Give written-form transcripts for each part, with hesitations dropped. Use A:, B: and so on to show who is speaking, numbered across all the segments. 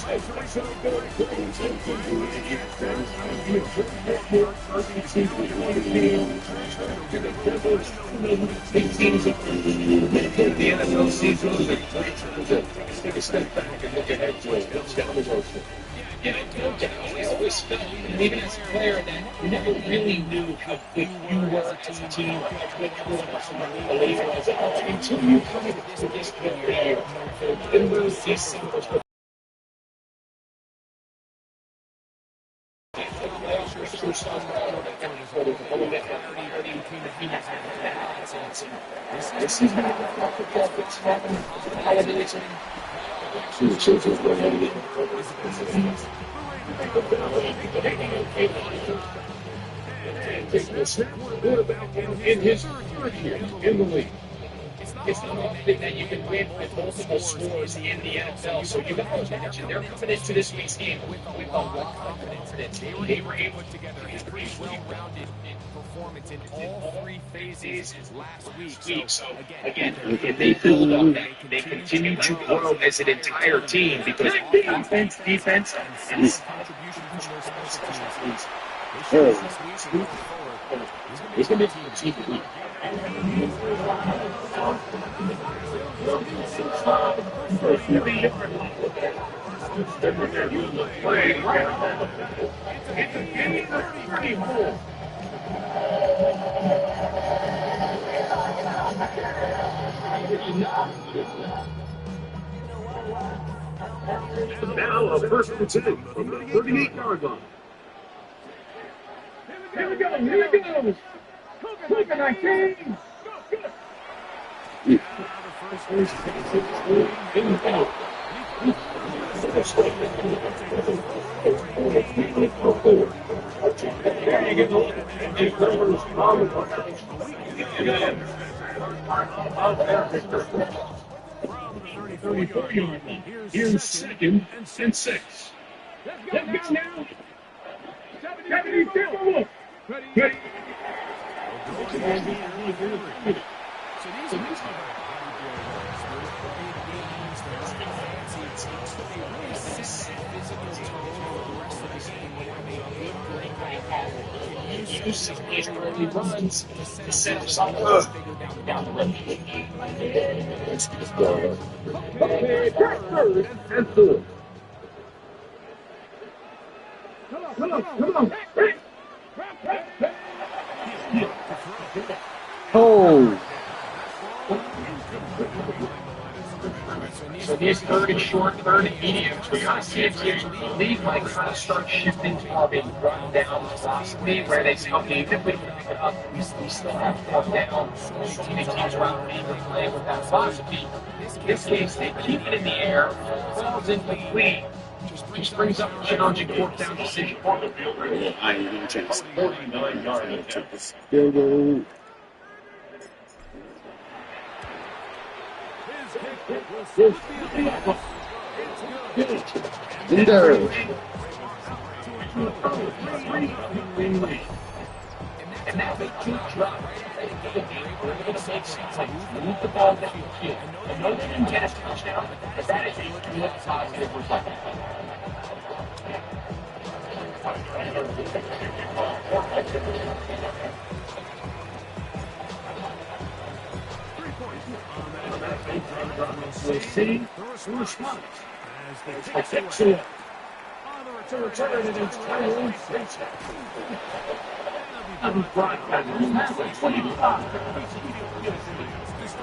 A: The NFL season is take a step back and look ahead to it. It's down the road. Yeah, no doubt. I always felt, even as a player, that you never really knew how good you were as a team, or how good you were as a leader, until you come to this point where in those December this is not the profits happening. In his third year in the league. It's not often that you can win with multiple scores in the NFL. So you got to imagine they're coming into this week's game with a lot of confidence. They were able to get a pretty well-rounded performance in all three phases last week. So again, if they build on that, they continue to grow as an entire team because defense, and contribution from those teams. It's going to be a team to beat. Now a first and 10 from the 38-yard line. Here we go. Cooking our team. Here's second and 6. Let's go now. Deputy, take a look. Ready. Use these early runs to set us up down the road. Okay, third and 4. Come on.
B: Oh!
A: So these third and short, third and mediums, we're going to see if the league might kind of start shifting to more of a run-down philosophy where they say, okay, even if we can pick it up, we still have to run down. So many teams around the league are playing with that philosophy. In this case, they keep it in the air, falls incomplete, just brings up a challenging fourth down decision.
B: I didn't chance.
A: 49 yards.
B: Field goal. Linder.
A: And now they keep dropping. They're going to make sense like move the ball down the field. I know they didn't get a touchdown, but that is a good positive result. We'll see the response. I think so. To return it is Tyrone Princeton. I'm broadcasting. That's 25.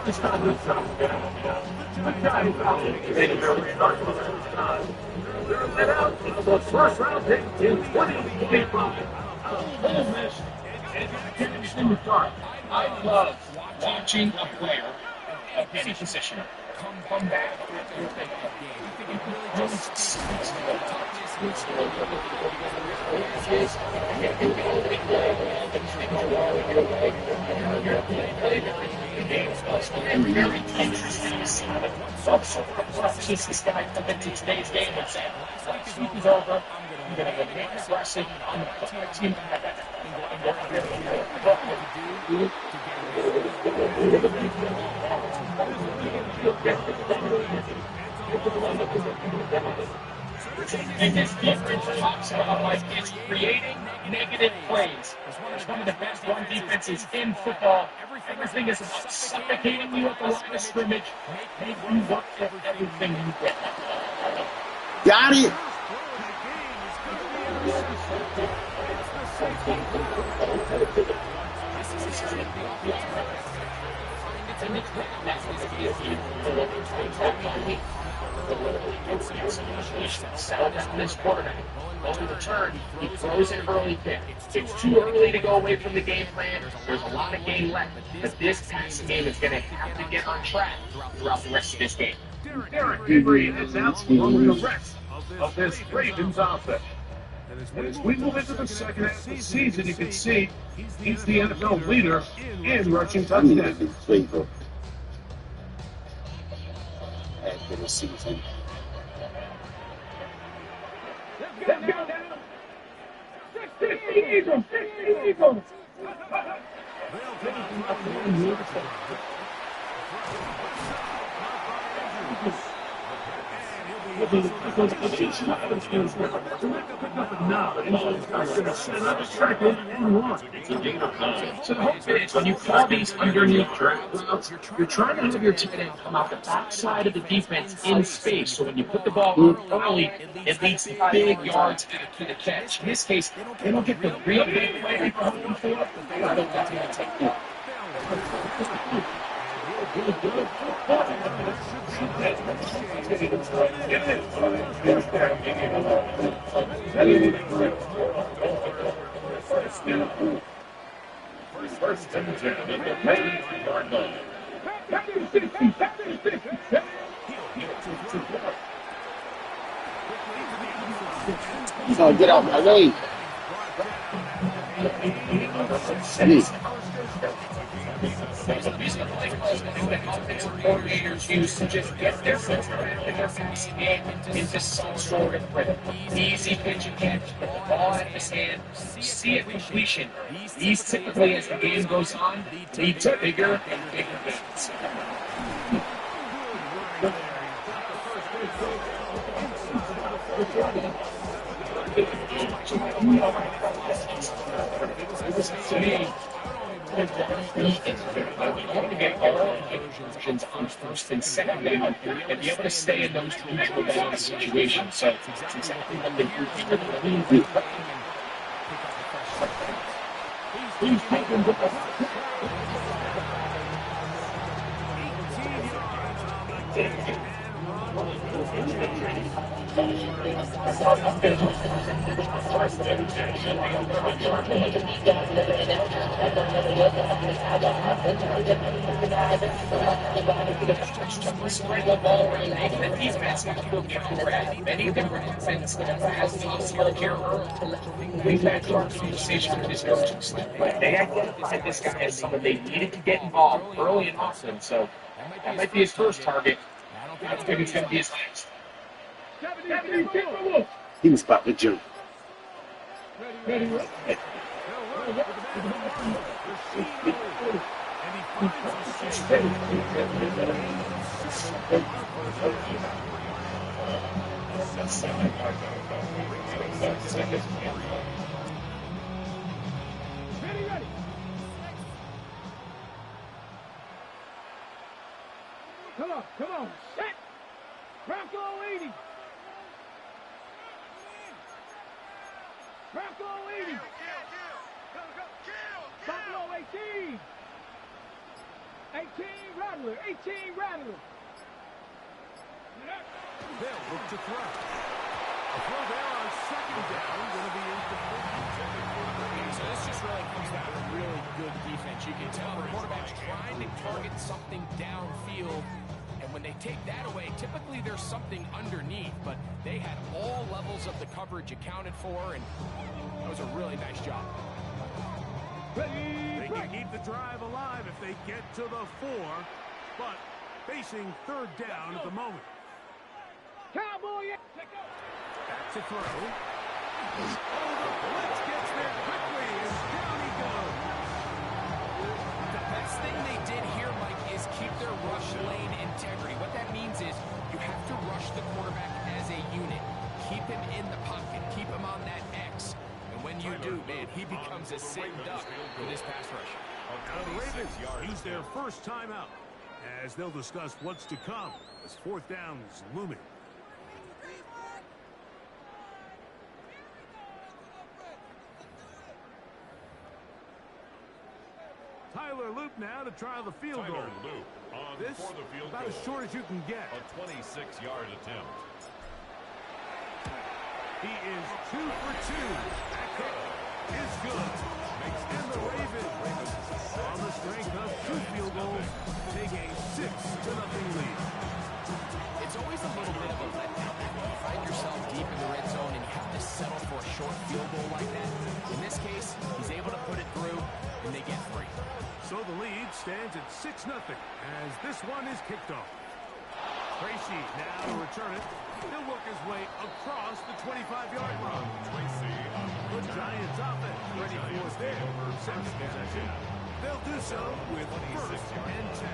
A: It's not a good time. They're let out of the first round pick in 2025. Ole Miss and in the dark. I love watching a player of any position come back with a very interesting to see watches this guy come into today's game and say, this week is over, I'm going to remain aggressive, I'm going to put my team And this defense talks about like it's creating negative plays. It's one of the best run defenses in football. Everything is about suffocating you at the line of scrimmage, make you work for everything you get.
B: Got it.
A: Settle down this quarterback. On the turn, he throws an early pick. It's too early to go away from the game plan. There's a lot of game left, but this passing game is going to have to get on track throughout the rest of this game.
C: Derek Henry is out along with the rest of this Ravens offense. And as we move into the second half of the season, you can see he's the NFL leader in rushing touchdowns.
B: After the season.
C: Eagles! Eagles!
A: So the whole thing is when you call these underneath drag routes, you're trying to have your tight end come out the backside of the defense in space. So when you put the ball early, it leads to big yards after the catch. In this case, they don't get the real big play they're hoping for, but they are the ones going to take it.
B: So get out my way.
A: These are the plays that offensive coordinators use to just get their foot in their passing game into some sort of rhythm. Easy pitch and catch, get the ball out of his hand, see it completion. These typically, as the game goes on, lead to bigger and bigger gains. To me, we want to get all conversions on first and second down and be able to stay in those crucial down situations. So it's exactly what they do. He's taking the spread the ball around, make the defense have to get correct. Many of them were defense that has the skill here early. We've had our conversation with this coach. They identified this guy as someone they needed to get involved early and often, so that might be his first target. I don't think it's going to be his last.
B: He was about to jump.
C: Come on, set! Bronco 80! Bronco 80! Buffalo 18! 18 Rattler! 18 Rattler!
D: They'll look to throw. A throw there on second down, going to be incomplete.
E: So this just really comes down to really good defense. You can tell the quarterback's trying to target something downfield, and when they take that away, typically there's something underneath, but they had all levels of the coverage accounted for, and that was a really nice job.
D: They can keep the drive alive if they get to the 4, but facing third down at the moment.
C: Cowboy!
D: Back to throw. Oh, the blitz gets there quickly, and down he goes.
E: The best thing they did here, Mike, is keep their rush lane integrity. What that means is you have to rush the quarterback as a unit. Keep him in the pocket. Keep him on that X. And when you do, man, he becomes a sitting duck with his pass rush.
D: Now the Ravens use their first timeout as they'll discuss what's to come as fourth down is looming. Tyler Loop now to try the field goal.
F: Loop on
D: This
F: for the field
D: about
F: goal.
D: as short as you can get.
F: A 26-yard attempt.
D: He is 2 for 2. That kick is good. And the Ravens, on the strength of 2 field goals, take a 6-0 lead.
E: It's always a little bit of a letdown when you find yourself deep in the red zone and you have to settle for a short field goal like that. In this case, he's able to put it through, and they get 3.
D: So the lead stands at 6-0 as this one is kicked off. Tracy now to return it. He'll work his way across the 25-yard line.
F: Tracy
D: The Giants offense ready for their second possession. They'll do so with first and 10.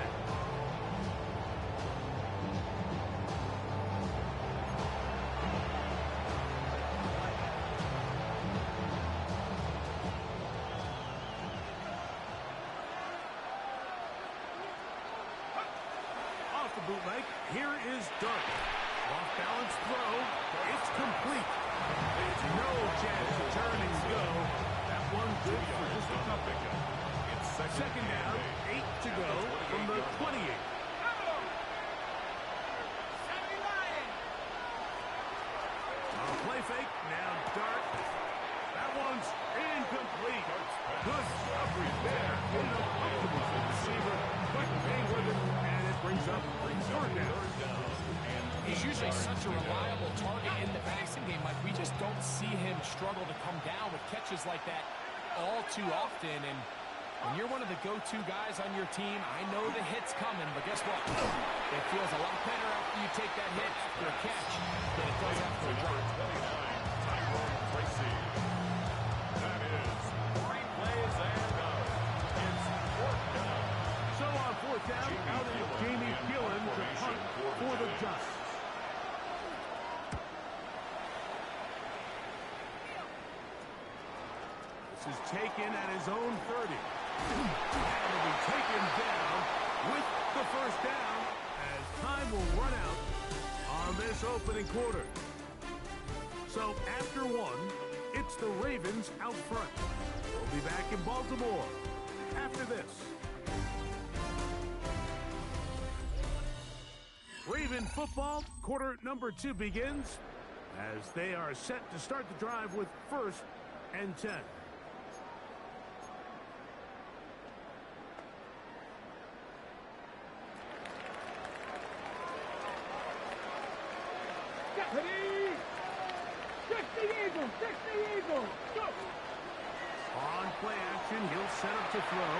D: Off the bootleg, here is Dart. Off balance throw, it's complete. There's no chance to turn and go. That one good for just a couple.
F: It's
D: Second down, 8 to go from the 28. On a play fake, now Dart. That one's incomplete. Good coverage there. Uncomfortable for the receiver. Quick pay with it, and it brings up third down.
E: He's usually such a reliable target in the passing game. Like, we just don't see him struggle to come down with catches like that all too often. And when you're one of the go-to guys on your team, I know the hit's coming, but guess what? It feels a lot better after you take that hit after a catch than it does after a drop.
F: Tracy. That is 3 plays and out. It's fourth down.
D: So on fourth down, out is Jamie Gillen to punt for the Giants. This is taken at his own 30. And will be taken down with the first down as time will run out on this opening quarter. So after 1, it's the Ravens out front. We'll be back in Baltimore after this. Raven football, quarter number 2 begins as they are set to start the drive with first and 10. On play action, he'll set up to throw.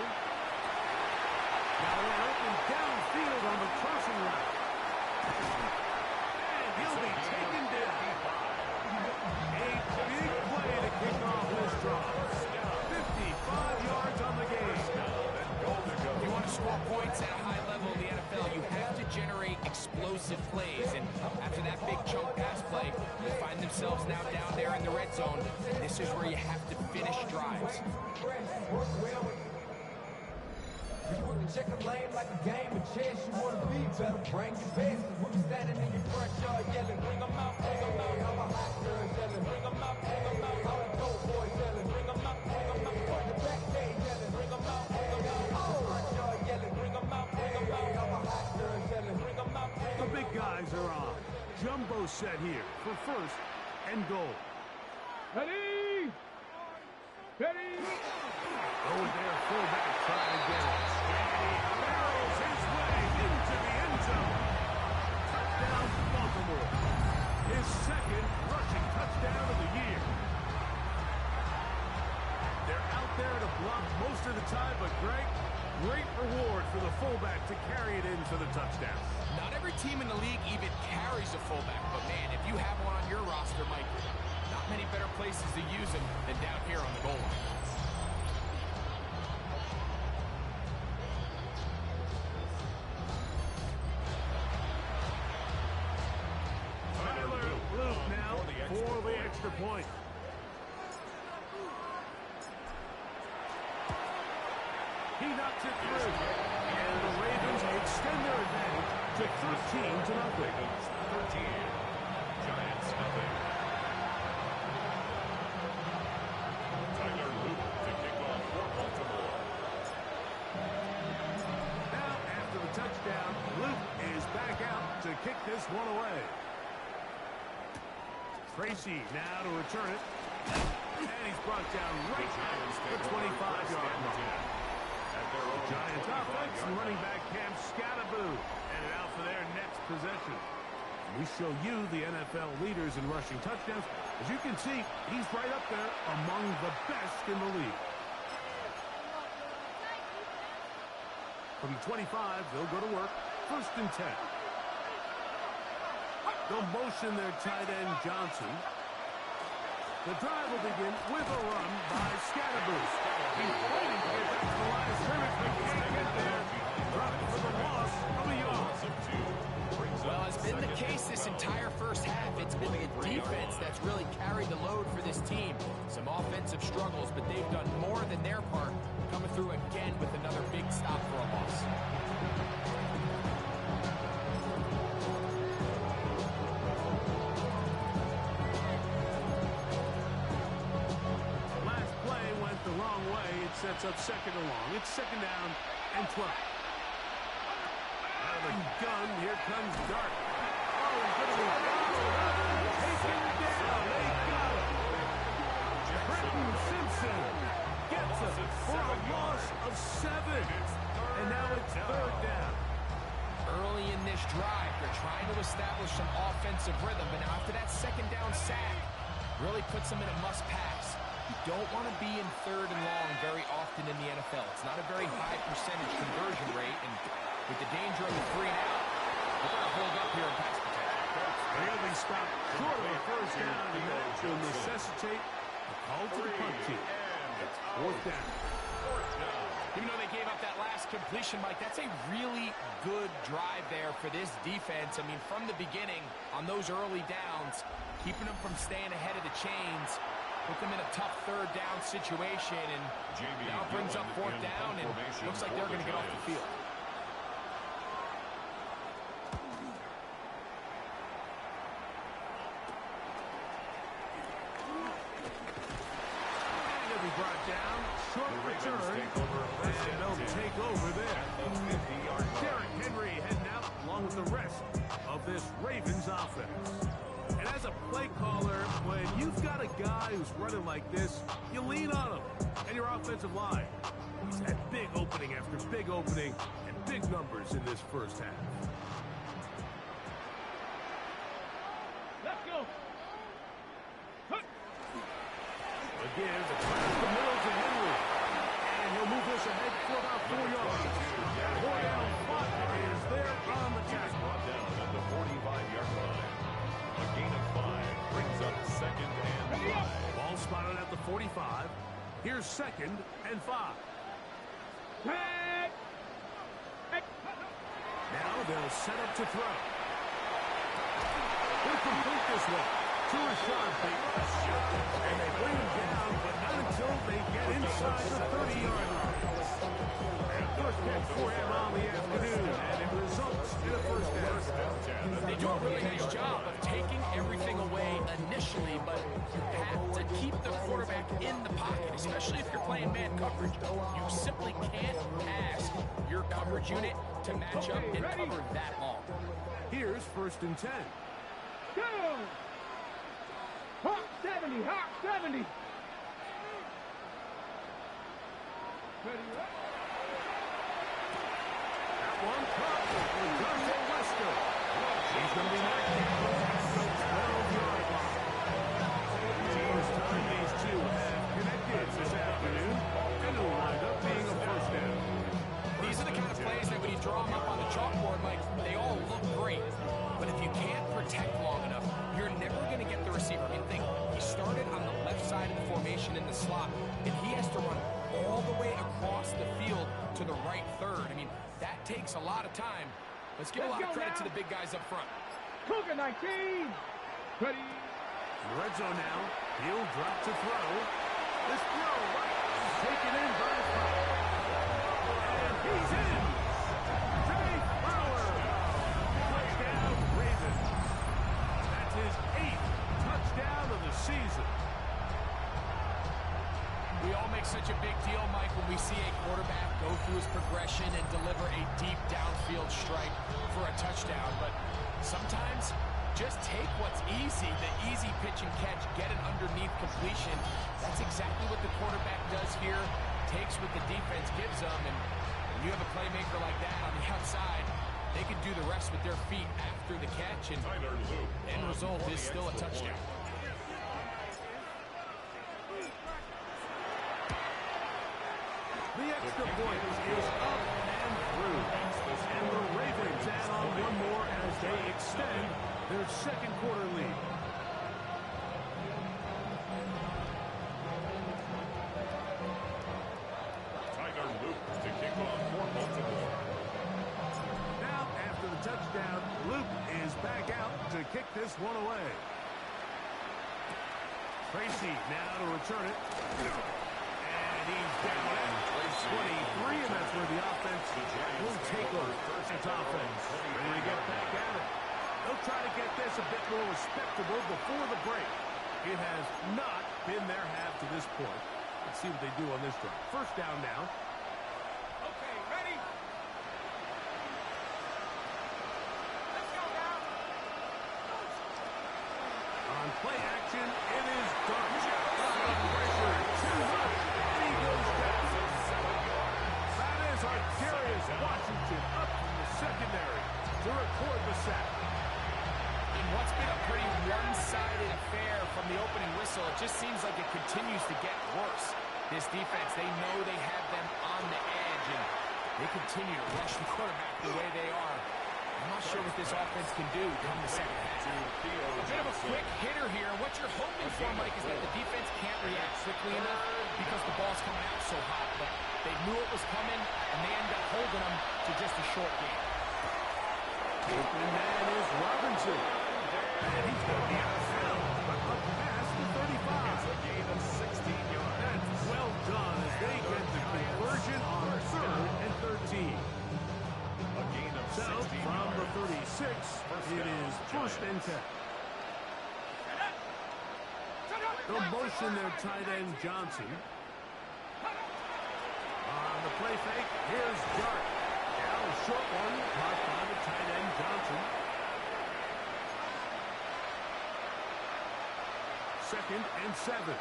D: Now an open downfield on the crossing route. And he'll be taken down. A big play to kick off this drive. 55 yards on the game.
E: If you want to score points at a high level in the NFL, you have to generate explosive plays. And after that big chunk pass play, they find themselves now down there in the red zone. This is where you have to finish drives.
G: You wanna check the lane like a game of chess. You wanna be better, bring your best. When we standing in your front yard yelling, bring them out, bring them out. All the hot girls yelling, bring them out, bring them out. All the dope boys yelling, bring them out, bring them out. From the back day yelling, bring them out, bring them out. All the front yard yelling, bring them out, bring them out. All the hot girls yelling, bring them out, bring them out.
D: The big guys are on. Jumbo set here for first and goal.
C: Ready? Ready?
D: Over there, fullback trying to get it. And he barrels his way into the end zone. Touchdown, Baltimore. His second rushing touchdown of the year. They're out there to block most of the time, but Greg, great reward for the fullback to carry it in for the touchdown.
E: Not every team in the league even carries a fullback, but man, if you have one on your roster, Mike, not many better places to use him than down here on the goal line.
D: Tyler Luke now for extra point. He knocks it through. And the Ravens extend their advantage to 13-0.
F: 13. Giants nothing. Tyler Luke to kick off for Baltimore.
D: Now, after the touchdown, Luke is back out to kick this one away. Tracy now to return it. And he's brought down right at the 25-yard line. Giants offense and running back Cam Scattaboo headed out for their next possession. We show you the NFL leaders in rushing touchdowns. As you can see, he's right up there among the best in the league. From the 25, they'll go to work. 1st and 10. They'll motion their tight end Johnson. The drive will begin with a run by Scattaboo. He's waiting to get back to the line of scrimmage, but can't get there. Dropped for the loss of a yard.
E: Well, it's been the case this entire first half. It's been the defense that's really carried the load for this team. Some offensive struggles, but they've done more than their part, coming through again with another big stop for a loss.
D: The wrong way. It sets up 2nd and long. It's 2nd down and 12. Out of the gun, here comes Dart. Oh, he's going to be fouled. Taken down. They got him. Britton Simpson gets it for a loss of 7. And now it's 3rd down.
E: Early in this drive, they're trying to establish some offensive rhythm, but now after that 2nd down sack, really puts them in a must-pass. You don't want to be in 3rd and long very often in the NFL. It's not a very high percentage conversion rate, and with the danger of the 3 and out, you better hold up here and pass protection.
D: They'll be stopped short of a 1st down, and that will necessitate a call to the punt team. It's 4th down.
E: Even though they gave up that last completion, Mike, that's a really good drive there for this defense. I mean, from the beginning, on those early downs, keeping them from staying ahead of the chains, put them in a tough 3rd down situation, and now brings up 4th down, and looks like they're going to get off the field.
D: He'll be brought down, short return, and they'll take over there. Derrick Henry heading out along with the rest of this Ravens offense. And as a play caller, when you've got a guy who's running like this, you lean on him and your offensive line. He's had big opening after big opening and big numbers in this first half.
C: Let's go.
D: Again, the pass the middle to Henry. And he'll move this ahead for about 4 yards. Royale Font is there on the tackle.
F: Brought down at the 45-yard line. A gain of 5 brings up 2nd and 5.
D: Ball spotted at the 45. Here's 2nd and 5. Now they'll set up to throw. They'll complete this one to Rashad Bateman. And they bring him down, but not until they get inside the 30-yard line. And first catch for him on the afternoon, and it results in a 1st down.
E: They do a really nice job of taking everything away initially, but you have to keep the quarterback in the pocket, especially if you're playing man coverage. You simply can't ask your coverage unit to match up and cover that long.
D: Here's 1st and 10.
C: Go! Hot 70, hot 70. Ready, right?
D: That one caught for Dante Wester. He's going to be knocked down at the 12-yard line. Teams time these two have connected this afternoon, and it'll wind up being a 1st down.
E: These are the kind of plays that when you draw them up on the chalkboard, Mike, they all look great. But if you can't protect long enough, you're never going to get the receiver. I mean, think, he started on the left side of the formation in the slot, and he has to run all the way across the field to the right 3rd. I mean, that takes a lot of time. Let's give a lot of credit to the big guys up front.
C: Cougar 19. Ready.
D: Red zone now. He'll drop to throw. This throw is taken in by Fowler. And he's in. Jay Fowler. Touchdown, Ravens. That's his 8th touchdown of the season.
E: We all make such a big deal, Mike, when we see a quarterback go through his progression and deliver a deep downfield strike for a touchdown. But sometimes just take what's easy, the easy pitch and catch, get an underneath completion. That's exactly what the quarterback does here, takes what the defense gives them, and when you have a playmaker like that on the outside, they can do the rest with their feet after the catch, and the end result is still a touchdown.
D: The extra point is up and through. And the Ravens add on one more as they extend their second quarter lead.
F: Tyler Luke to kick off for Baltimore.
D: Now, after the touchdown, Luke is back out to kick this one away. Tracy now to return it. And he's down at 23, and that's where the offense will take over. It's offense. Ready to get back at it. They'll try to get this a bit more respectable before the break. It has not been their half to this point. Let's see what they do on this drive. First down now.
G: Okay, ready? Let's go now.
D: On play action, it is done. Pressure too much, and he goes down. That is Arterius Washington up from the secondary to record the sack.
E: In what's been a pretty one-sided affair from the opening whistle, it just seems like it continues to get worse. This defense, they know they have them on the edge, and they continue to rush the quarterback the way they are. I'm not sure what this offense can do come the second half. A bit of a quick hitter here. What you're hoping for, Mike, is that the defense can't react quickly enough because the ball's coming out so hot. But they knew it was coming, and they end up holding them to just a short game.
D: Open man is Robinson. And he's going to be out of bounds, but up past the 35.
F: It's a gain of 16 yards.
D: That's well done as they get the conversion on 3rd and 13.
F: A gain of
D: So,
F: 16
D: from the
F: yards.
D: 36, it is first and 10. They'll motion their tight end, Johnson. On the play fake, here's Dart. Now a short one, caught by the tight end, Johnson. Second and 7.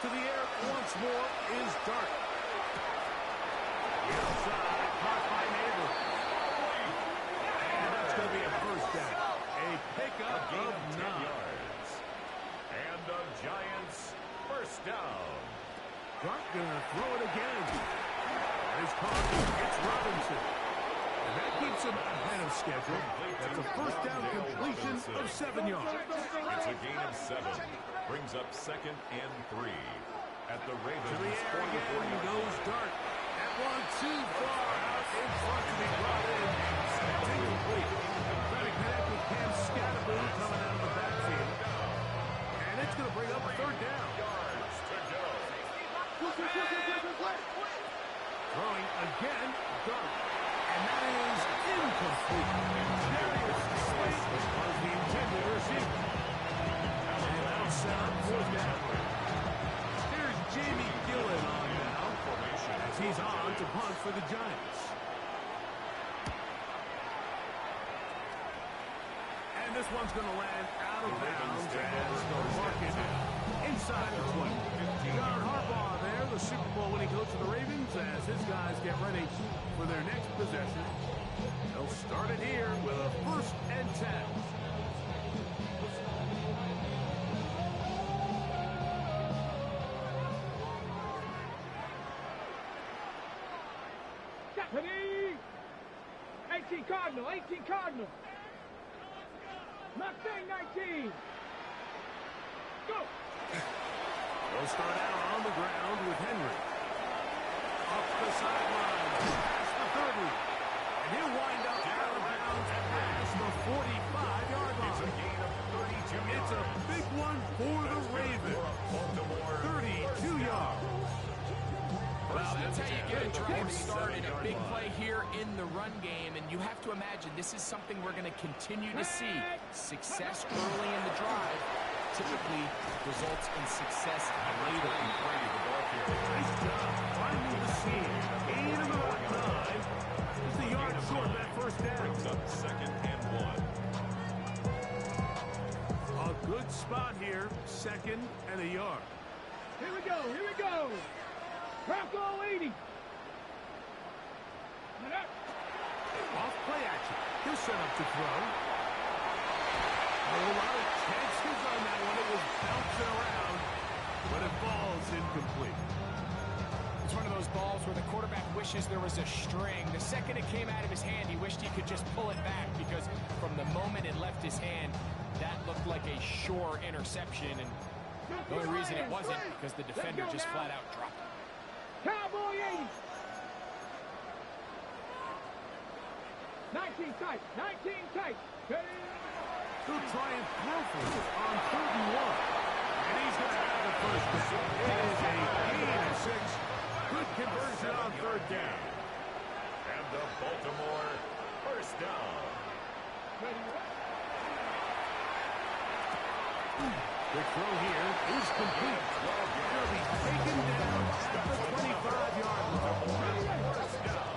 D: To the air once more is Dart. The outside, caught by Neighbor. And that's going to be a first down. A pickup of
F: 10
D: 9.
F: yards. And the Giants first down.
D: Dart going to throw it again. His target gets Robinson. And that keeps him ahead of schedule. That's a first down completion of 7 yards.
F: It's a gain of 7. Brings up 2nd and 3. At the
D: To
F: Ravens
D: the air
F: 44
D: again goes Dart. That one too far out in front to be brought in. It's incomplete. Trying to connect with Cam Scatterboom coming out of the backfield. And it's going to bring up 3rd down.
F: yards to go.
D: Throwing again, Dart. And that is incomplete. Darius Slate was the intended receiver. And that'll set up 4th down. Here's Jamie Gillen on now. As he's on to punt for the Giants. And this one's going to land out of bounds as they'll mark it inside the 20. John Harbaugh there, the Super Bowl winning coach of the Ravens, as his guys get ready for their next possession. They'll start it here with a 1st and 10.
H: Ready? 18 Cardinal, 18 Cardinal. Mustang 19. Go.
D: They'll start out on the ground with Henry. Up the sideline, past the 30. And he'll wind up out of bounds at 45-yard line.
F: It's a gain of 32 yards.
D: It's a big one for the Ravens. 32 yards.
E: Well, that's how you get a drive started. A big play here in the run game, and you have to imagine this is something we're going to continue to see. Success early in the drive typically results in success later in the play.
D: Nice job finding the seam. Gain of about 9. Just a yard short of that first down.
F: Brings up 2nd and 1.
D: A good spot here. 2nd and a yard.
H: Here we go, here we go. Bronco 80.
D: Off play action. He'll set up to throw. A lot of chances on that one. It was bouncing around, but it falls incomplete.
E: It's one of those balls where the quarterback wishes there was a string. The second it came out of his hand, he wished he could just pull it back because from the moment it left his hand, that looked like a sure interception. And the only reason it wasn't because the defender just flat out dropped it.
H: Cowboy 80. 19 tight, 19 tight.
D: He'll try and throw for it on 3rd and 1. And he's going to have the first down. It is a gain of 6. Good conversion on 3rd down.
F: And the Baltimore first down.
D: The throw here is complete. He'll be taken down at the 25-yard line.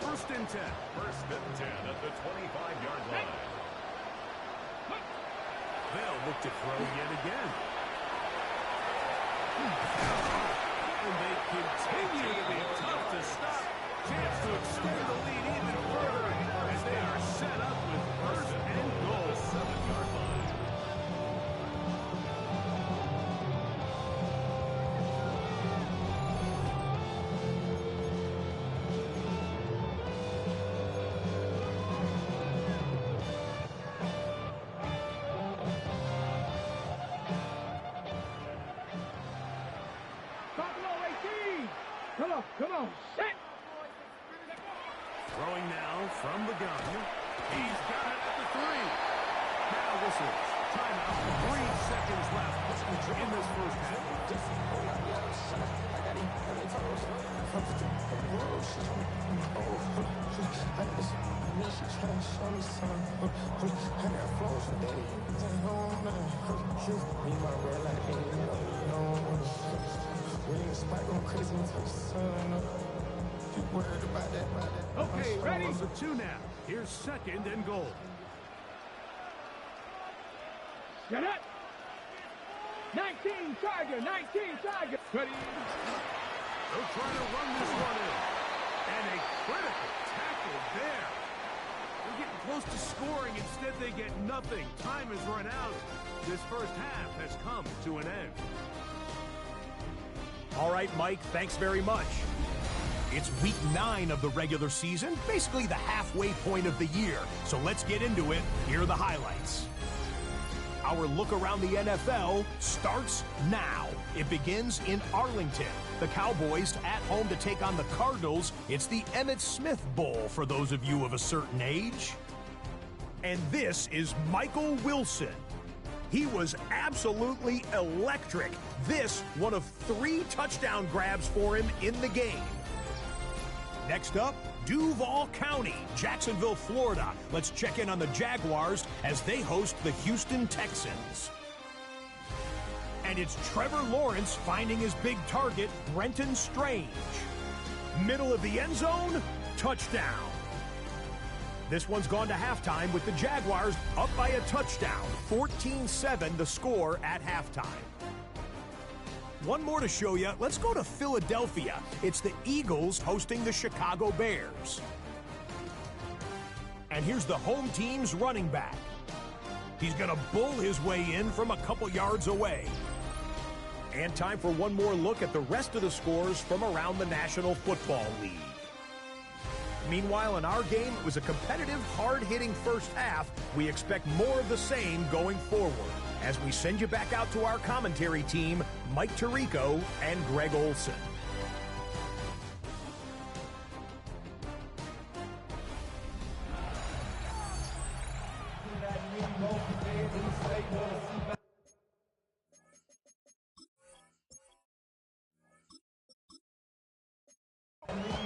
D: First and 10.
F: 1st and 10 at the 25-yard line.
D: They'll look to throw yet again. And they continue to be tough to stop. Chance to extend the lead even further as they are set up with 1st and goal.
F: 7-yard line.
H: Come on, set!
D: Throwing now from the gun. He's got it at the 3. Now whistles. Timeout. 3 seconds left in this first
H: Okay, ready?
D: A 2 now. Here's 2nd and goal.
H: Get up! 19 Tiger, 19 Tiger. Ready?
D: They'll try to run this one in. And a critical tackle there. They're getting close to scoring. Instead, they get nothing. Time has run out. This first half has come to an end.
I: All right, Mike, thanks very much. It's week 9 of the regular season, basically the halfway point of the year. So let's get into it. Here are the highlights. Our look around the NFL starts now. It begins in Arlington. The Cowboys at home to take on the Cardinals. It's the Emmitt Smith Bowl for those of you of a certain age. And this is Michael Wilson. He was absolutely electric. This, one of 3 touchdown grabs for him in the game. Next up, Duval County, Jacksonville, Florida. Let's check in on the Jaguars as they host the Houston Texans. And it's Trevor Lawrence finding his big target, Brenton Strange. Middle of the end zone, touchdown. This one's gone to halftime with the Jaguars up by a touchdown. 14-7 the score at halftime. One more to show you. Let's go to Philadelphia. It's the Eagles hosting the Chicago Bears. And here's the home team's running back. He's going to bull his way in from a couple yards away. And time for one more look at the rest of the scores from around the National Football League. Meanwhile, in our game, it was a competitive, hard-hitting first half. We expect more of the same going forward as we send you back out to our commentary team, Mike Tirico and Greg Olson.
G: That means Please say wanna see my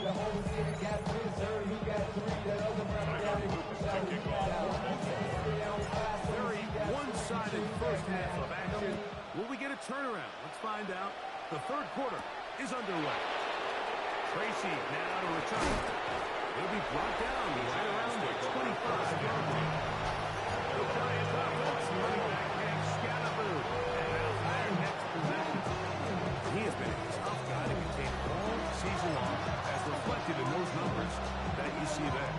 G: the whole city got Missouri, he got 3, that other brother got it.
D: Very one-sided first half of action. Will we get a turnaround? Let's find out. The third quarter is underway. Tracy now to return. It'll be brought down right around the 25-yard line. The Giants offense, running back Cam Scatterboo. And out there next possession. He has been a tough guy to contain all season long, as reflected in those numbers that you see there.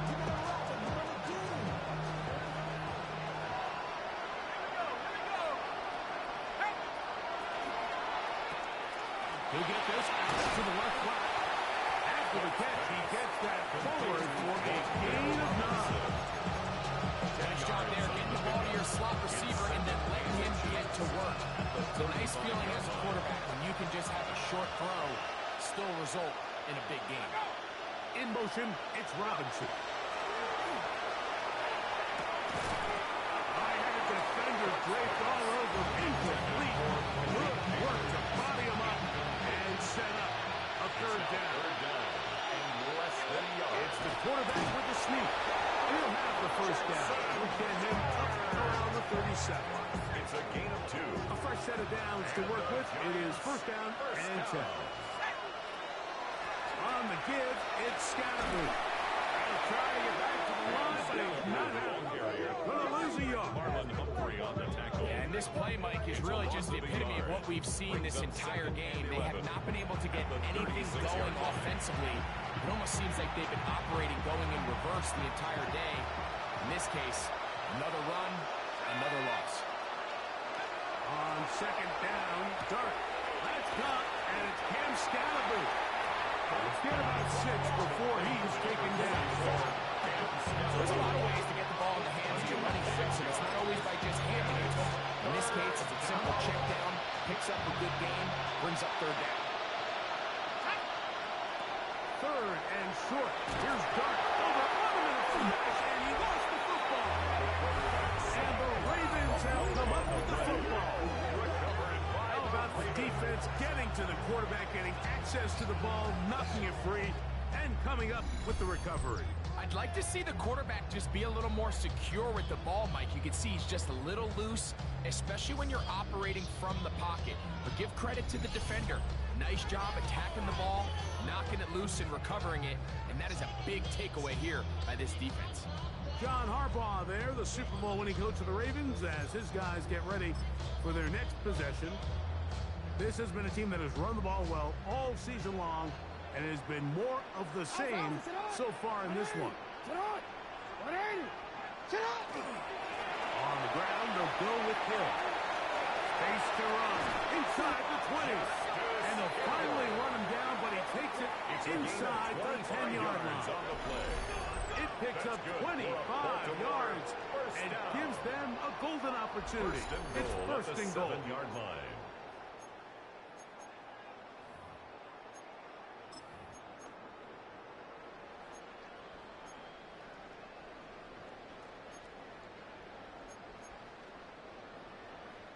D: He'll get this out to the left flat. After the catch, he gets that forward for a gain of 9.
E: Nice job there, getting the ball to your slot receiver and then letting him get to work. It's a nice feeling as a quarterback when you can just have a short throw still result in a big game.
D: In motion, it's Robinson. High-headed defender draped all over. Incomplete. Good work to body him up and set up a third down. It's the quarterback with the sneak. He'll have the first down. We'll get him up around the 37.
F: It's a gain of 2.
D: A fresh set of downs to work with. It is first down and 10. On the give, it's Scatterboo. He'll try to get back to the line, but it's not happening. Gonna lose a yard.
F: Marlon Humphrey on the tackle.
E: Yeah, and this play, Mike, is really just the epitome of what we've seen this entire game. They have not been able to get anything going offensively. It almost seems like they've been operating going in reverse the entire day. In this case, another run, another loss.
D: On second down, Dart. That's caught, and it's Cam Scatterboo. Let's get about 6 before he's taken down.
E: There's a lot of ways to get the ball in the hands of your running backs, and it's not always by just handing it to them. In this case, it's a simple check down, picks up a good gain, brings up third down.
D: Third and short. Here's Dart over 1 minute to finish, and he lost the football. And the Ravens have come up with the football. How about the defense getting to the quarterback, getting access to the ball, knocking it free, and coming up with the recovery.
E: I'd like to see the quarterback just be a little more secure with the ball, Mike. You can see he's just a little loose, especially when you're operating from the pocket. But give credit to the defender. Nice job attacking the ball, knocking it loose and recovering it, and that is a big takeaway here by this defense.
D: John Harbaugh there, the Super Bowl winning coach of the Ravens, as his guys get ready for their next possession. This has been a team that has run the ball well all season long, and it has been more of the same so far in this one. On the ground, they'll go with Hill. Space to run inside the 20. And they'll finally run him down, but he takes it inside the 10-yard line. It picks up 25 yards and gives them a golden opportunity. It's first and goal.
F: 7-yard line.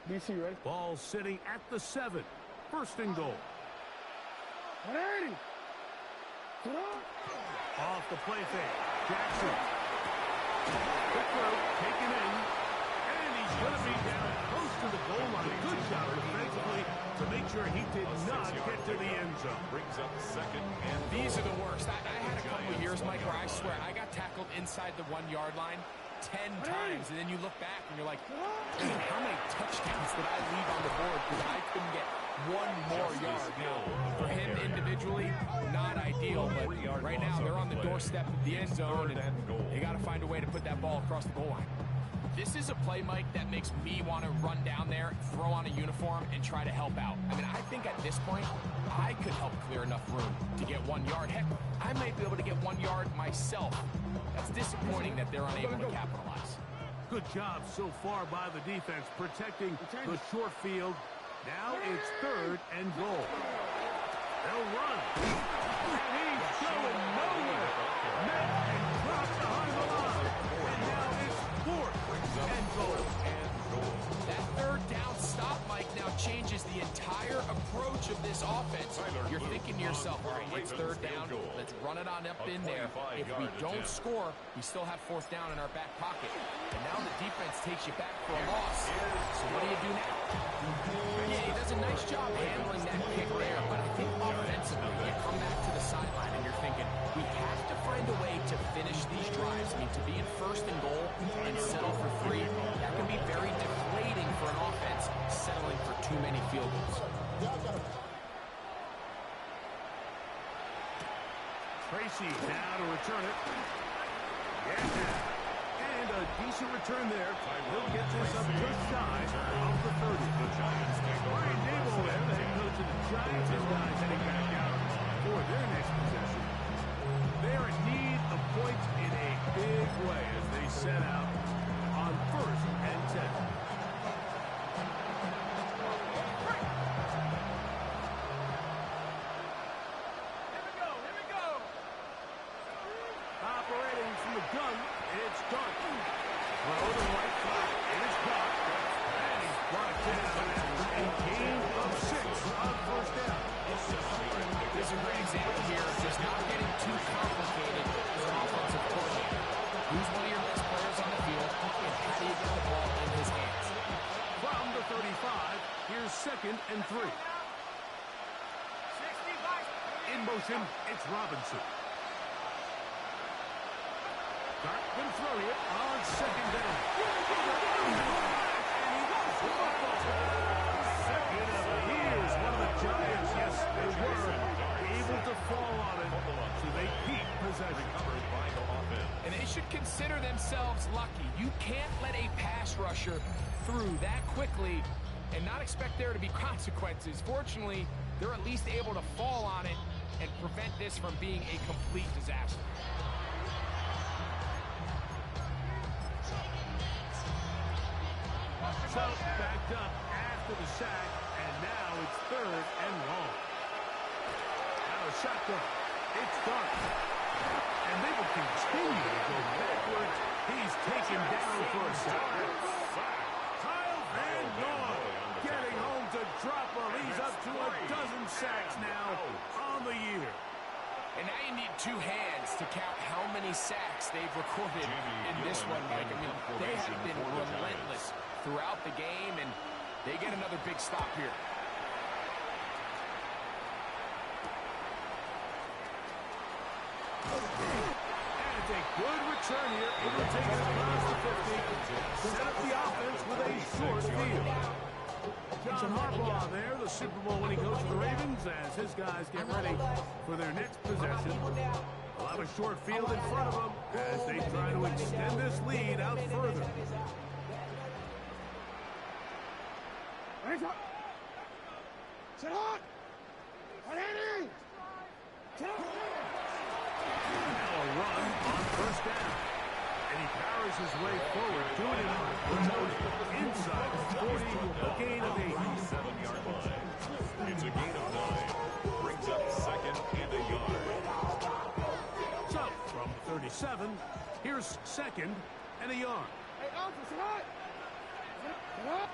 H: DC, ready?
D: Ball sitting at the 7. First and goal.
H: 180.
D: Off the play fake. Jackson. Quick throw, taken in. And he's going to be down close to the goal line. Good job defensively to make sure he did not get to the end zone.
F: Brings up second and
E: These are the worst. I had a couple of years, Mike, where I swear I got tackled inside the 1-yard line 10 times, and then you look back and you're like, man, how many touchdowns did I leave on the board because I couldn't get one more yard? Now, for him individually, not ideal, but right now they're on the doorstep of the end zone, and they got to find a way to put that ball across the goal line. This is a play, Mike, that makes me want to run down there, throw on a uniform, and try to help out. I mean, I think at this point, I could help clear enough room to get 1 yard. Heck, I might be able to get 1 yard myself. That's disappointing that they're unable to capitalize.
D: Good job so far by the defense protecting the short field. Now it's third and goal. They'll run. And he's going nowhere. Met and dropped behind the line. And now it's fourth and goal.
E: entire approach of this offense, you're thinking to yourself, all right, it's third down. Let's run it on up in there. If we don't score, we still have fourth down in our back pocket. And now the defense takes you back for a loss. So what do you do now? Yeah, he does a nice job handling that kick there, but I think offensively, you come back to the sideline and you're thinking, we have to find a way to finish these drives. I mean, to be in first and goal and settle for 3, that can be very deflating for an offense settling for too many field goals.
D: Tracy now to return it. Yeah. And a decent return there. He'll get this up just shy of the 30. Brian Dable there, the head coach of the Giants. His guys heading back out for their next possession. They are in need of points in a big way as they set out on 1st and 10. Operating from the gun, it's done. Throw to the right side, it is caught. And he's brought down a gain of 6 on 1st down.
E: This is a great example here of just not getting too complicated as an offensive coordinator. Who's one of your best players on the field, and how do you get the ball in his hands?
D: From the 35, here's 2nd and 3. In motion, it's Robinson. Dart going to throw it on 2nd down. And he goes for second of the years. One of the Giants, yes, they were able to fall on it. So they keep possession.
E: And they should consider themselves lucky. You can't let a pass rusher through that quickly and not expect there to be consequences. Fortunately, they're at least able to fall on it and prevent this from being a complete disaster.
D: So backed up after the sack, and now it's 3rd and long. Now a shotgun. It's done. And they will continue to go backwards. He's taken down for a sack. Kyle Van Noy getting home to drop him. He's up to a dozen sacks now on the year.
E: And now you need 2 hands to count how many sacks they've recorded in this one, Mike. I mean, they have been relentless throughout the game, and they get another big stop here.
D: And it's a good return here. It will take it across the 50. Set up the offense with a short field. John Harbaugh there, the Super Bowl winning coach of the Ravens, as his guys get ready for their next possession. They'll have a short field in front of them as they try to extend this lead out further.
H: Sit hot!
D: Now a run on 1st down. And he powers his way forward, doing it on inside the 40, a gain of 8.
F: 7-yard line. It's a gain of 9. Brings up 2nd and a yard.
D: So, from 37, here's 2nd and a yard.
H: Hey, Alpha, sit hot! Sit hot!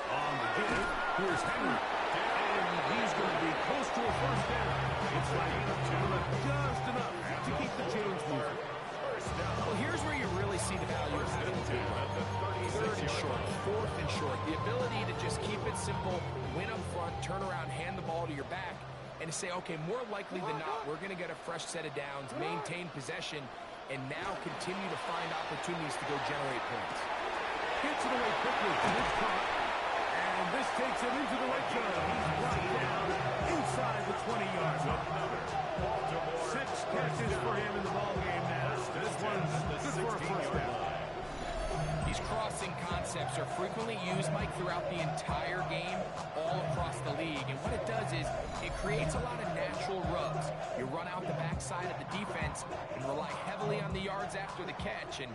D: On the give, here's Henry. And he's going to be close to a 1st down. It's lagging up 2, but just enough to keep the chains moving.
E: Well, here's where you really see the value of having the 3rd and short, 4th and short. The ability to just keep it simple, win up front, turn around, hand the ball to your back, and to say, okay, more likely than not, we're going to get a fresh set of downs, maintain possession, and now continue to find opportunities to go generate points.
D: Gets it away quickly, and it's caught. And this takes him into the red zone. He's brought down inside the 20-yard line. 6 catches for him in the ballgame now. This one's good for a 1st down.
E: These crossing concepts are frequently used, Mike, throughout the entire game, all across the league. And what it does is it creates a lot of natural rubs. You run out the backside of the defense and rely heavily on the yards after the catch, and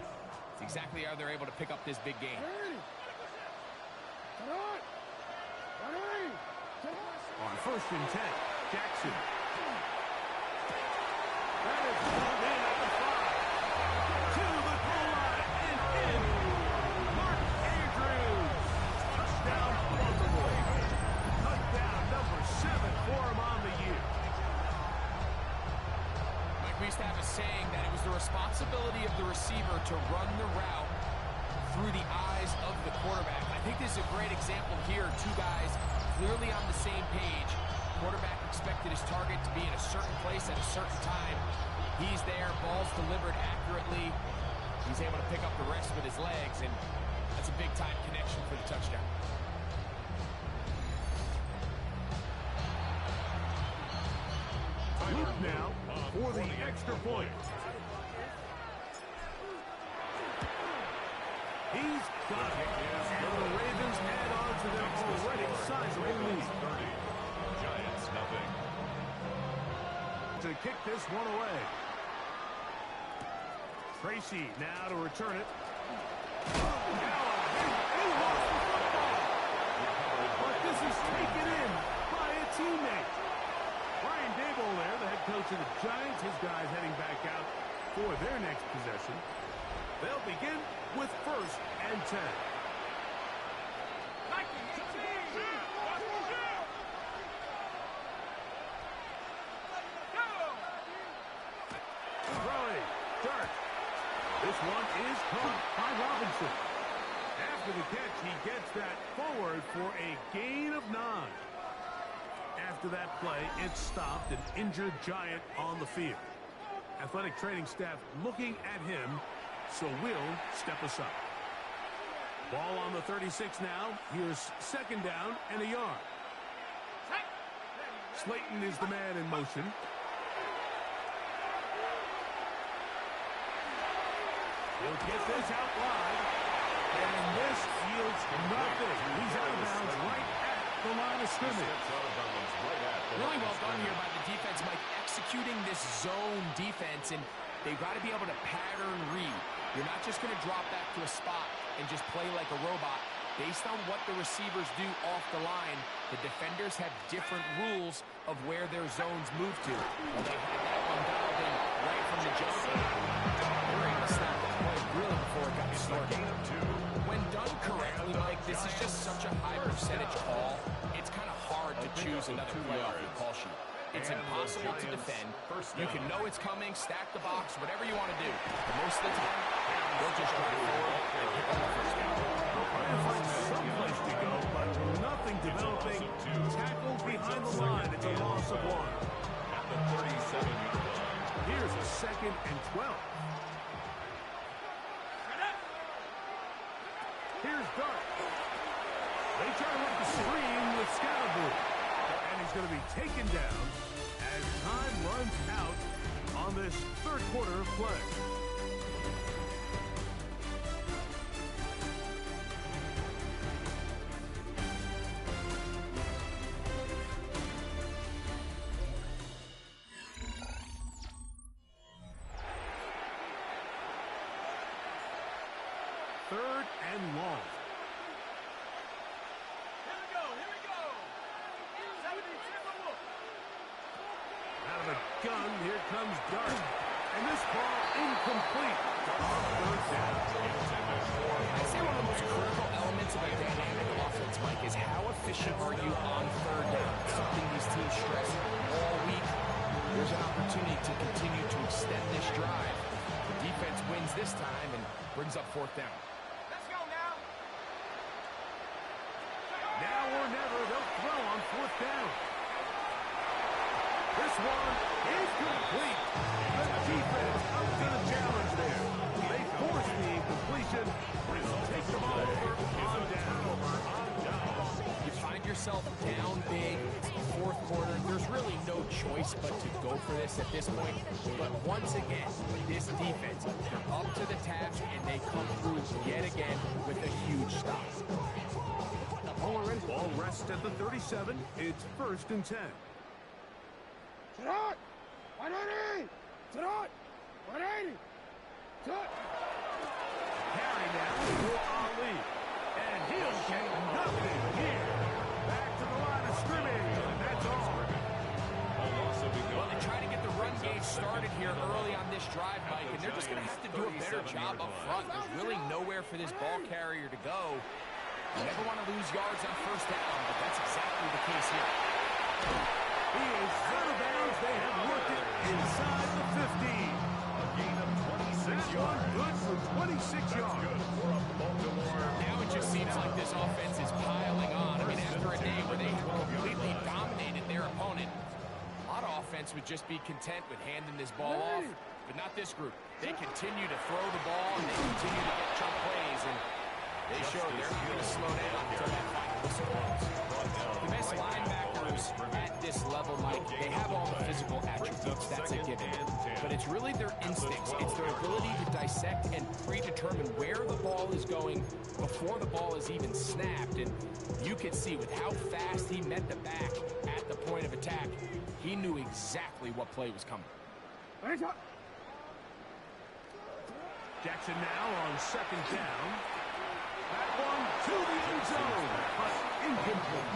E: it's exactly how they're able to pick up this big game.
D: On 1st and 10, Jackson. That is pulled in at the 5. To the goal line and in. Mark Andrews. Touchdown, Baltimore.
E: responsibility of the receiver to run the route through the eyes of the quarterback. I think this is a great example here. Two guys clearly on the same page. Quarterback expected his target to be in a certain place at a certain time. He's there, ball's delivered accurately. He's able to pick up the rest with his legs, and that's a big-time connection for the touchdown.
D: Loop now for the extra point. He's got it. And the Ravens add on to their already sizable lead.
F: Giants nothing.
D: To kick this one away. Tracy now to return it. He lost the football. But this is taken in by a teammate. Brian Daboll there, the head coach of the Giants. His guys heading back out for their next possession. They'll begin with 1st and 10. Throwing, Dirk. This one is caught by Robinson. After the catch, he gets that forward for a gain of 9. After that play, it stopped an injured Giant on the field. Athletic training staff looking at him, so will step aside. Ball on the 36 now. Here's 2nd down and a yard. Slayton is the man in motion. He'll get this out wide. And this yields nothing. He's out of bounds right at the line of scrimmage.
E: Really well done here by the defense, Mike, executing this zone defense, and they've got to be able to pattern read. You're not just going to drop back to a spot and just play like a robot. Based on what the receivers do off the line, the defenders have different rules of where their zones move to. And they had that one dialed in right from the jump. They were able to stop the play really before it got started. When done correctly, Mike, this is just such a high percentage call. It's kind of hard to choose another play off the call sheet. It's impossible to defend. You can know it's coming, stack the box, whatever you want to do. But most of the time, they'll just drive forward and pick up the first down.
D: Trying to find some place to go, but nothing developing. Tackled behind the line. It's a loss of 1.
F: At the 37-yard line.
D: Here's a 2nd and 12. Here's Dart. They try to run the screen with Scalaboo. And he's going to be taken down as time runs out on this 3rd quarter of play. Third and long. Out of a gun, here comes Dart. And this ball incomplete. On 3rd down.
E: I say one of the most critical elements of a dynamic offense, Mike, is how efficient are you on 3rd down? Something these teams stress all week. There's an opportunity to continue to extend this drive. The defense wins this time and brings up 4th down.
D: Now or never, they'll throw on 4th down. This one is complete. The defense up to the challenge there. They force the incompletion. Take the ball over on down.
E: You find yourself down big. It's the 4th quarter. There's really no choice but to go for this at this point. But once again, this defense, they're up to the task, and they come through yet again with a huge stop.
D: Ball rests at the 37. It's 1st and 10.
H: Tarot! 180! Tarot! 180! Tarot!
D: Carry now for Ali. And he'll get nothing here. Back to the line of scrimmage. And that's all.
E: Well, they try to get the run game started here early on this drive, Mike, and they're just going to have to do a better job up front. There's really nowhere for this ball carrier to go. You never want to lose yards on 1st down, but that's exactly the case here.
D: He is out of bounds. They have worked it inside the 15.
F: A gain of 27.
D: That one good for 26 yards.
E: Now it just seems like this offense is piling on. I mean, after a day where they have completely dominated their opponent, a lot of offense would just be content with handing this ball off, but not this group. They continue to throw the ball, and they continue to get chunk plays, and they show they're going to slow down until that final whistle blows. The best linebackers at this level, Mike, they have all the physical attributes. That's a given. But it's really their instincts. It's their ability to dissect and predetermine where the ball is going before the ball is even snapped. And you can see with how fast he met the back at the point of attack, he knew exactly what play was coming.
D: Jackson now on second down. That one to the end zone, but incomplete.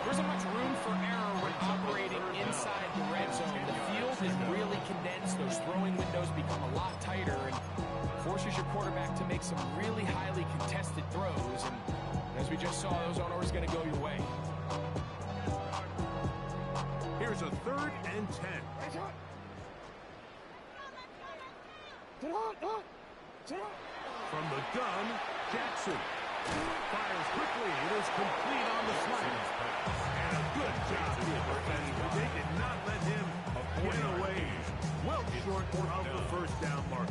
E: There isn't much room for error when operating inside the red zone. The field is really condensed. Those throwing windows become a lot tighter and forces your quarterback to make some really highly contested throws. And as we just saw, those aren't always going to go your way.
D: Here's a 3rd and 10. From the gun, Jackson fires quickly. It is complete on the slant. And a good job here. They did not let him get away. Well short of the first down mark.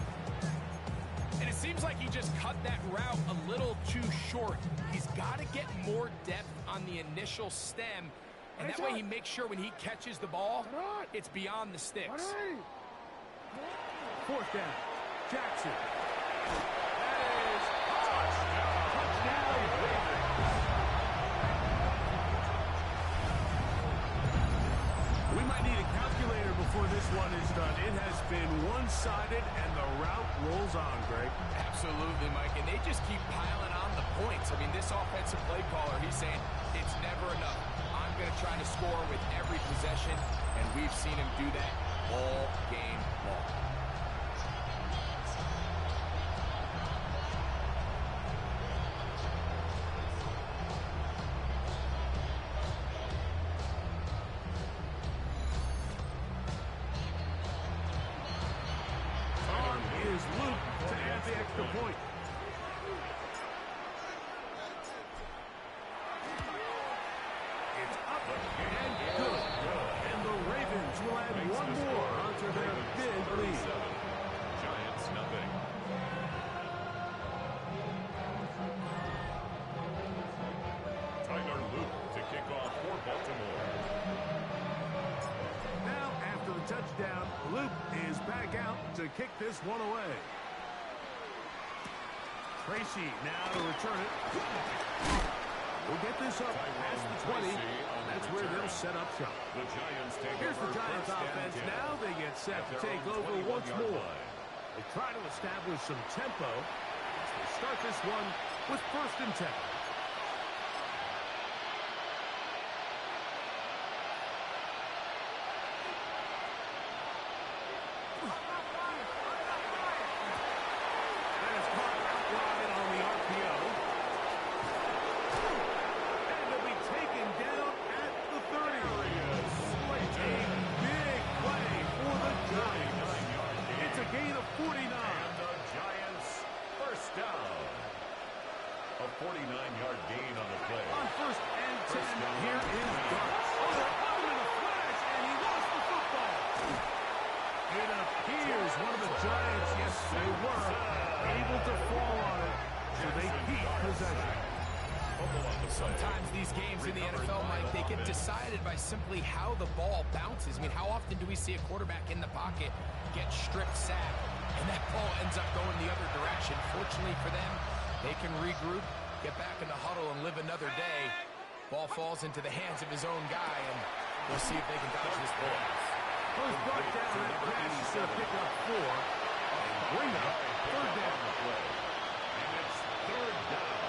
E: And it seems like he just cut that route a little too short. He's got to get more depth on the initial stem. And that way he makes sure when he catches the ball, it's beyond the sticks.
D: 4th down. Jackson. That is touchdown, Ravens. We might need a calculator before this one is done. It has been one-sided, and the route rolls on, Greg.
E: Absolutely, Mike. And they just keep piling on the points. I mean, this offensive play caller, he's saying it's never enough. I'm going to try to score with every possession, and we've seen him do that all game long.
D: Point. It's up and good. And the Ravens will add one more onto their big lead.
F: Giants nothing. Tyler Luke to kick off for Baltimore.
D: Now, after the touchdown, Luke is back out to kick this one away. Tracy now to return it. We'll get this up past the 20. That's where they'll set up shop.
F: The Giants take
D: Here's the
F: over
D: Giants
F: first
D: offense.
F: and 10.
D: Now they get set to take over once more. They try to establish some tempo as they start this one with 1st and 10.
E: Sometimes these games in the NFL, Mike, they get decided by simply how the ball bounces. I mean, how often do we see a quarterback in the pocket get stripped sack, and that ball ends up going the other direction? Fortunately for them, they can regroup, get back in the huddle, and live another day. Ball falls into the hands of his own guy, and we'll see if they can dodge this ball.
D: First brought down that pass is going to pick up 4. Bring up 3rd down.
F: And it's 3rd down.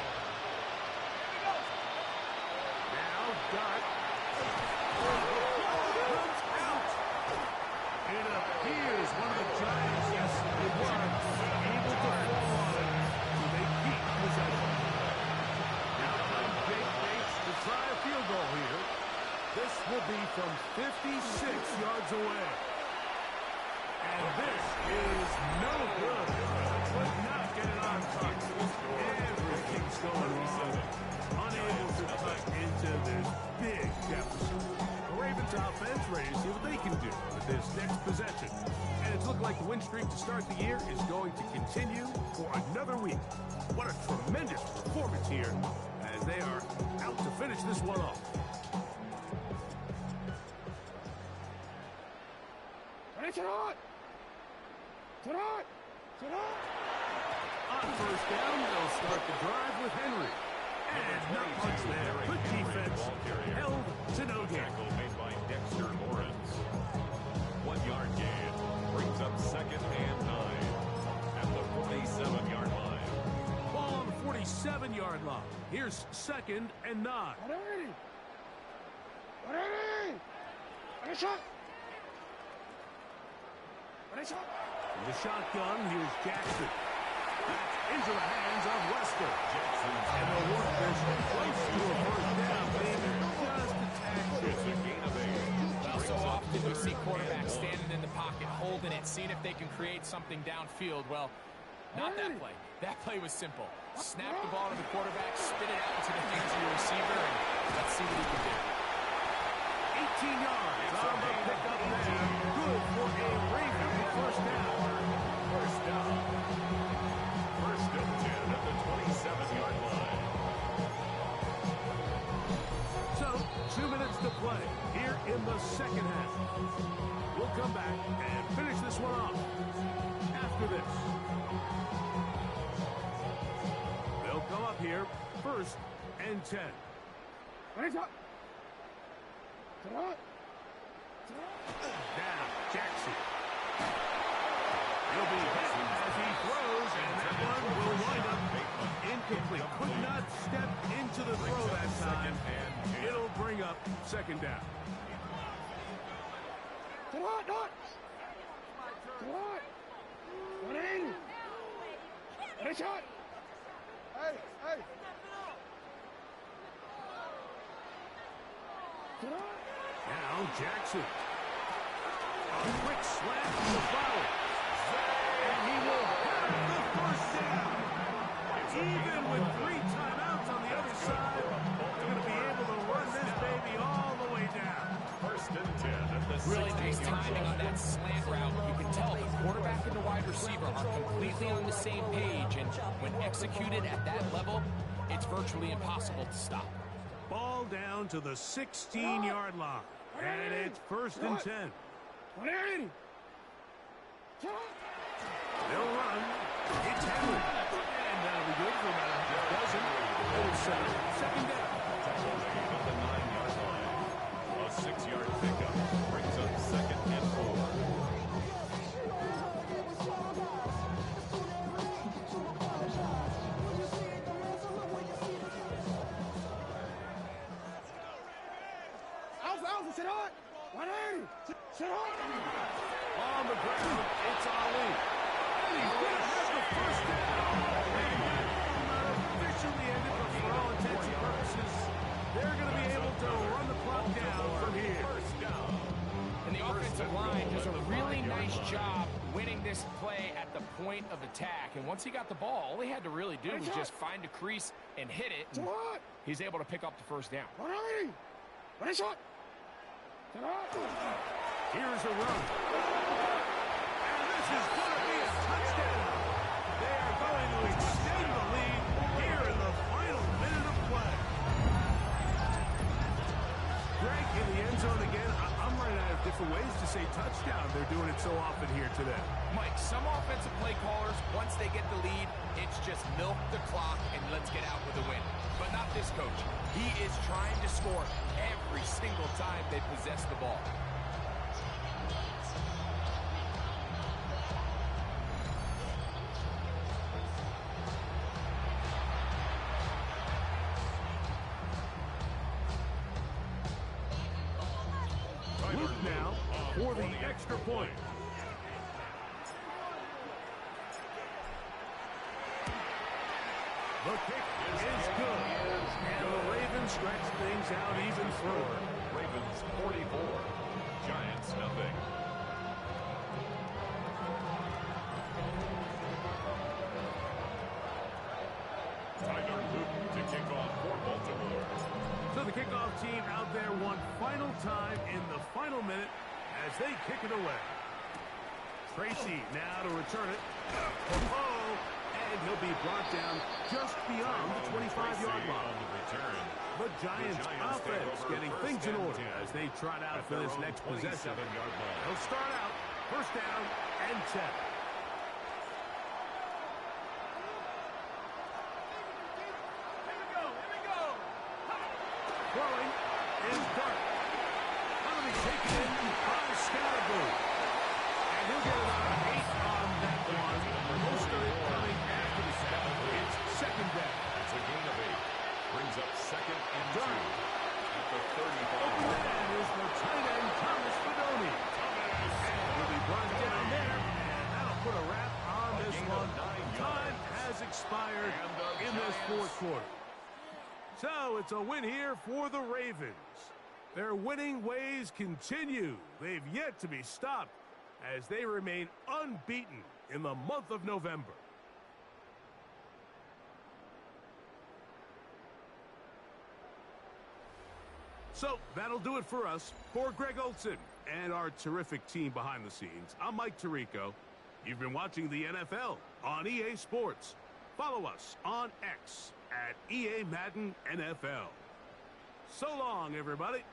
D: Got comes out. It appears one of the Giants, yes, it was, able to fall on it, so they keep possession. Now comes Jake Bates to try a field goal here. This will be from 56 yards away. And This is no good. Could not get it on target. Everything's going wrong. Unable to cut into this big deficit. The Ravens offense ready to see what they can do with this next possession. And it's looking like the win streak to start the year is going to continue for another week. What a tremendous performance here as they are out to finish this one off. On first down, they'll start the drive with Henry. And not much there. Good defense. Held to no gain.
F: Made by Dexter Lawrence. 1 yard gain. Brings up 2nd and 9 at the 47-yard line.
D: Ball on the 47-yard line. Here's 2nd and 9. In the shotgun, here's Jackson. Back into the hands of Wester. And they'll work this close to a first down, maybe just a tad.
F: It's a gain of 8.
E: Well, so often we see quarterbacks standing in the pocket, holding it, seeing if they can create something downfield. Well, not that play. That play was simple. Snap the ball to the quarterback, spit it out into the hands of your receiver, and let's see what he can do.
D: 18 yards on the pickup there. Good for a Raven first down.
F: First down. First and 10 at the 27-yard line.
D: So, 2 minutes to play here in the second half. We'll come back and finish this one off after this. They'll come up here, 1st and 10. Now, Jackson. He'll be hit as he throws, and that one will wind up incomplete. Could not step into the throw that time. It'll bring up 2nd down. Now Jackson. A quick slant to the foul. And he will have the first down. Even with 3 timeouts on the other side, they're going to be able to run this baby all the way down.
F: 1st and 10 at the 16-yard
E: Really nice timing on that slant route. You can tell the quarterback and the wide receiver are completely on the same page, and when executed at that level, it's virtually impossible to stop.
D: Ball down to the 16-yard line. And it's 1st and 10. They'll run. It's Henry. And that'll be good for about a dozen. It's 2nd down.
F: At the 9-yard line. A 6-yard pickup brings up 2nd and 4.
D: On the ground, it's Ali. And he's going to have the first down. And that not officially ended, but for all intents and purposes, they're going to be able to run the clock down from here.
F: First down.
E: And the offensive line does a really nice job winning this play at the point of attack. And once he got the ball, all he had to really do was just find a crease and hit it. And he's able to pick up the first down.
D: Here's a run. And this is going to be a touchdown. They are going to extend the lead here in the final minute of play. Greg in the end zone again. I'm running out of different ways to say touchdown. They're doing it so often here today.
E: Mike, some offensive play callers, once they get the lead, it's just milk the clock and let's get out with a win. But not this coach. He is trying to score every single time they possess the ball.
D: Luke now for the extra point. The kick is good. And the Ravens stretch things out even further.
F: Ravens 44. Giants nothing. Tyler Luton to kick off for Baltimore.
D: So the kickoff team out there one final time in the final minute as they kick it away. Tracy now to return it. Oh, and he'll be brought down just beyond the 25-yard line. The Giants offense getting things in order as they trot out for this next possession. They'll start out first down and 10. Throwing is Dart. Going to be taken in by Scalaboo. And he'll get about 8 on that one. Most of it coming after the snap. It's second down.
F: That's a gain of 8. Brings up second and 2 at the 35.
D: That is the tight end, Thomas Fedoni. And he'll be brought down there. And that'll put a wrap on this one. Time has expired in this fourth quarter. So it's a win here for the Ravens. Their winning ways continue. They've yet to be stopped as they remain unbeaten in the month of November. So that'll do it for us. For Greg Olson and our terrific team behind the scenes, I'm Mike Tirico. You've been watching the NFL on EA Sports. Follow us on X at EA Madden NFL. So long, everybody.